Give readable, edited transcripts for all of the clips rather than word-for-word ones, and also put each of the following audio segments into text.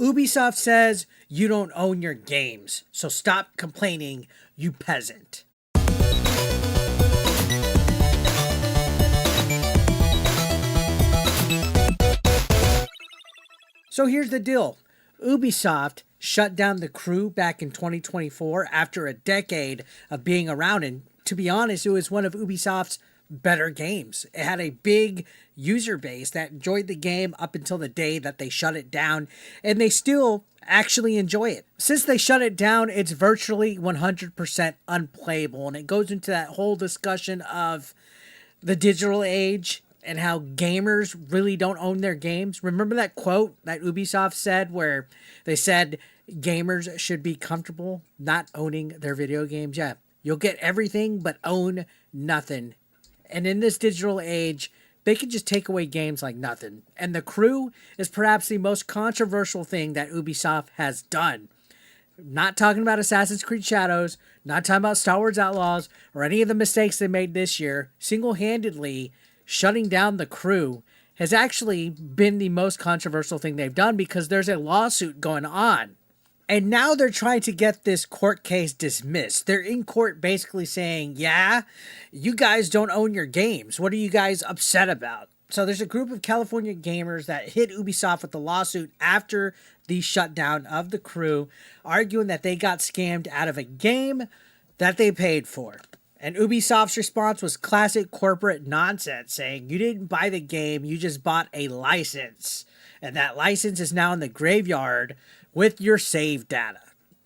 Ubisoft says you don't own your games, so stop complaining, you peasant. So here's the deal. Ubisoft shut down The Crew back in 2024 after a decade of being around. And to be honest, it was one of Ubisoft's better games. It had a big user base that enjoyed the game up until the day that they shut it down. And they still actually enjoy it. Since they shut it down, it's virtually 100% unplayable. And it goes into that whole discussion of the digital age and how gamers really don't own their games. Remember that quote that Ubisoft said where they said gamers should be comfortable not owning their video games? Yeah, you'll get everything but own nothing. And in this digital age, they can just take away games like nothing. And The Crew is perhaps the most controversial thing that Ubisoft has done. Not talking about Assassin's Creed Shadows, not talking about Star Wars Outlaws, or any of the mistakes they made this year. Single-handedly, shutting down The Crew has actually been the most controversial thing they've done because there's a lawsuit going on. And now they're trying to get this court case dismissed. They're in court basically saying, yeah, you guys don't own your games. What are you guys upset about? So there's a group of California gamers that hit Ubisoft with the lawsuit after the shutdown of The Crew, arguing that they got scammed out of a game that they paid for. And Ubisoft's response was classic corporate nonsense, saying you didn't buy the game, you just bought a license. And that license is now in the graveyard with your save data.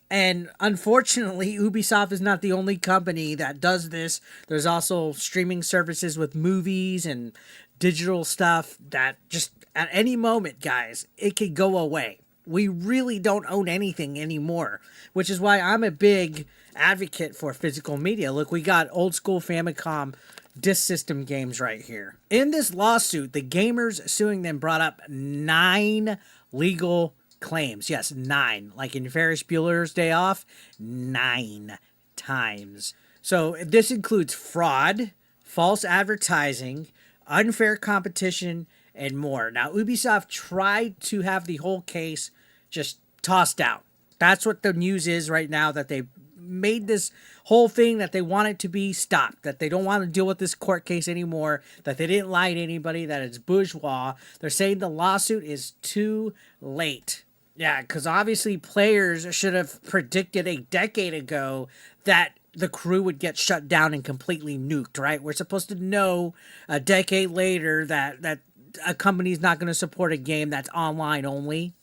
And unfortunately, Ubisoft is not the only company that does this. There's also streaming services with movies and digital stuff that just at any moment, guys, it could go away. We really don't own anything anymore, which is why I'm a big advocate for physical media. Look, we got old school Famicom disk system games right here. In this lawsuit, the gamers suing them brought up 9 legal claims. Yes, 9. Like in Ferris Bueller's Day Off, 9 times. So this includes fraud, false advertising, unfair competition, and more. Now, Ubisoft tried to have the whole case just tossed out. That's what the news is right now, that they made this whole thing that they want it to be stopped, that they don't want to deal with this court case anymore, that they didn't lie to anybody, that it's bourgeois. They're saying the lawsuit is too late. Yeah, because obviously players should have predicted a decade ago that The Crew would get shut down and completely nuked, right? We're supposed to know a decade later that a company's not going to support a game that's online only.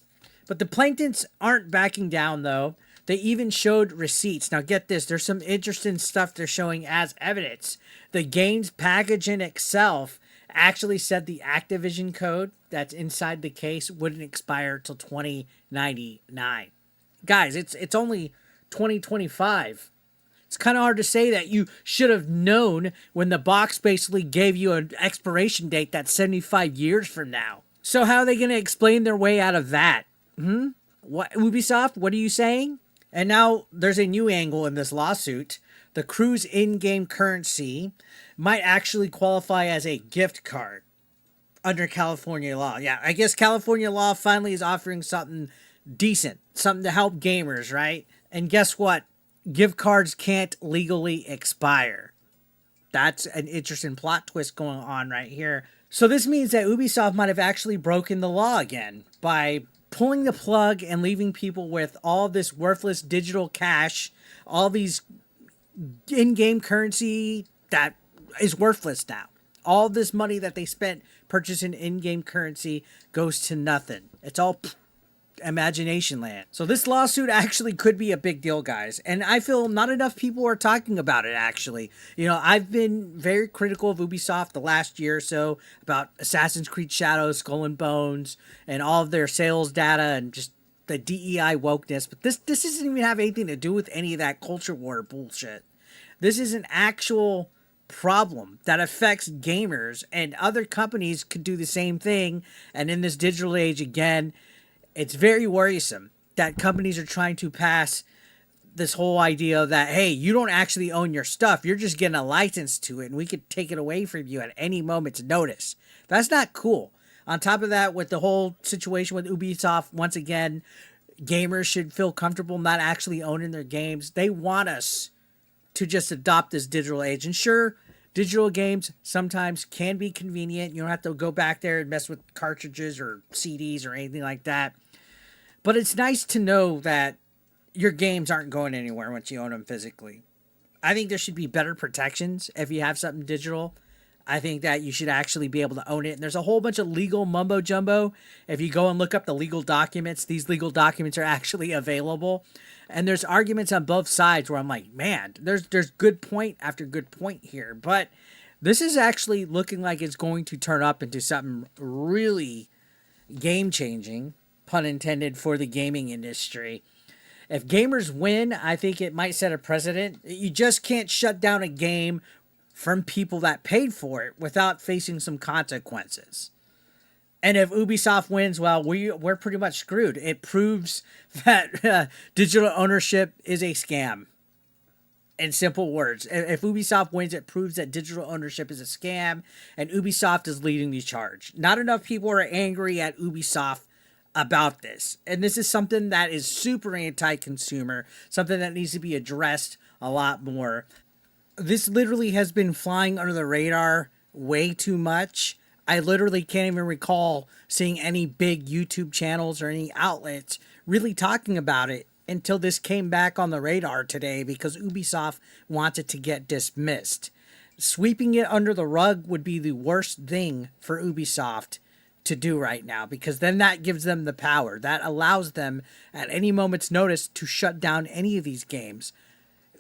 But the plaintiffs aren't backing down, though. They even showed receipts. Now, get this. There's some interesting stuff they're showing as evidence. The game's packaging itself actually said the Activision code that's inside the case wouldn't expire till 2099. Guys, it's only 2025. It's kind of hard to say that you should have known when the box basically gave you an expiration date that's 75 years from now. So how are they going to explain their way out of that? What, Ubisoft, what are you saying? And now there's a new angle in this lawsuit. The Crew's in-game currency might actually qualify as a gift card under California law. Yeah, I guess California law finally is offering something decent, something to help gamers, right? And guess what? Gift cards can't legally expire. That's an interesting plot twist going on right here. So this means that Ubisoft might have actually broken the law again by pulling the plug and leaving people with all this worthless digital cash, all these in-game currency that is worthless now. All this money that they spent purchasing in-game currency goes to nothing. It's all imagination land. So this lawsuit actually could be a big deal, guys. And I feel not enough people are talking about it, actually. You know, I've been very critical of Ubisoft the last year or so about Assassin's Creed Shadows, Skull and Bones, and all of their sales data and just the DEI wokeness. But this doesn't even have anything to do with any of that culture war bullshit. This is an actual problem that affects gamers, and other companies could do the same thing. And in this digital age, again, it's very worrisome that companies are trying to pass this whole idea that, hey, you don't actually own your stuff. You're just getting a license to it, and we could take it away from you at any moment's notice. That's not cool. On top of that, with the whole situation with Ubisoft, once again, gamers should feel comfortable not actually owning their games. They want us to just adopt this digital age. And sure, digital games sometimes can be convenient. You don't have to go back there and mess with cartridges or CDs or anything like that. But it's nice to know that your games aren't going anywhere once you own them physically. I think there should be better protections if you have something digital. I think that you should actually be able to own it. And there's a whole bunch of legal mumbo jumbo. If you go and look up the legal documents, these legal documents are actually available. And there's arguments on both sides where I'm like, man, there's good point after good point here. But this is actually looking like it's going to turn up into something really game changing, pun intended, for the gaming industry. If gamers win, I think it might set a precedent. You just can't shut down a game from people that paid for it without facing some consequences. And if Ubisoft wins, well, we're pretty much screwed. It proves that digital ownership is a scam. In simple words, if Ubisoft wins, it proves that digital ownership is a scam, and Ubisoft is leading the charge. Not enough people are angry at Ubisoft about this. And this is something that is super anti-consumer, something that needs to be addressed a lot more. This literally has been flying under the radar way too much. I literally can't even recall seeing any big YouTube channels or any outlets really talking about it until this came back on the radar today because Ubisoft wants it to get dismissed. Sweeping it under the rug would be the worst thing for Ubisoft to do right now, because then that gives them the power. That allows them at any moment's notice to shut down any of these games.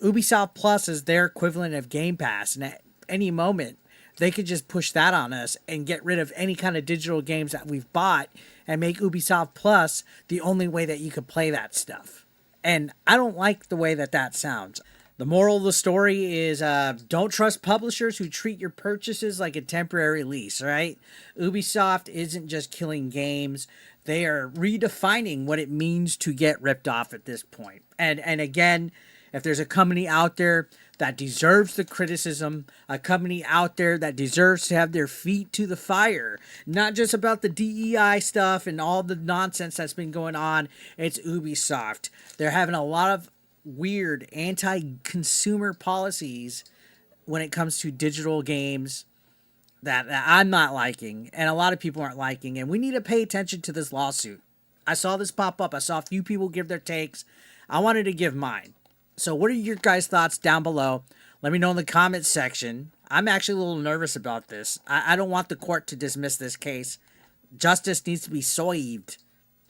Ubisoft Plus is their equivalent of Game Pass, and at any moment they could just push that on us and get rid of any kind of digital games that we've bought and make Ubisoft Plus the only way that you could play that stuff. And I don't like the way that that sounds. The moral of the story is don't trust publishers who treat your purchases like a temporary lease, right? Ubisoft isn't just killing games. They are redefining what it means to get ripped off at this point. And again, if there's a company out there that deserves the criticism, a company out there that deserves to have their feet to the fire, not just about the DEI stuff and all the nonsense that's been going on, it's Ubisoft. They're having a lot of weird anti-consumer policies when it comes to digital games that I'm not liking and a lot of people aren't liking, and we need to pay attention to this lawsuit. I saw this pop up. I saw a few people give their takes. I wanted to give mine. So what are your guys' thoughts down below? Let me know in the comments section. I'm actually a little nervous about this. I don't want the court to dismiss this case. Justice needs to be served.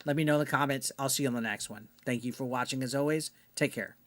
Let me know in the comments. I'll see you on the next one. Thank you for watching as always. Take care.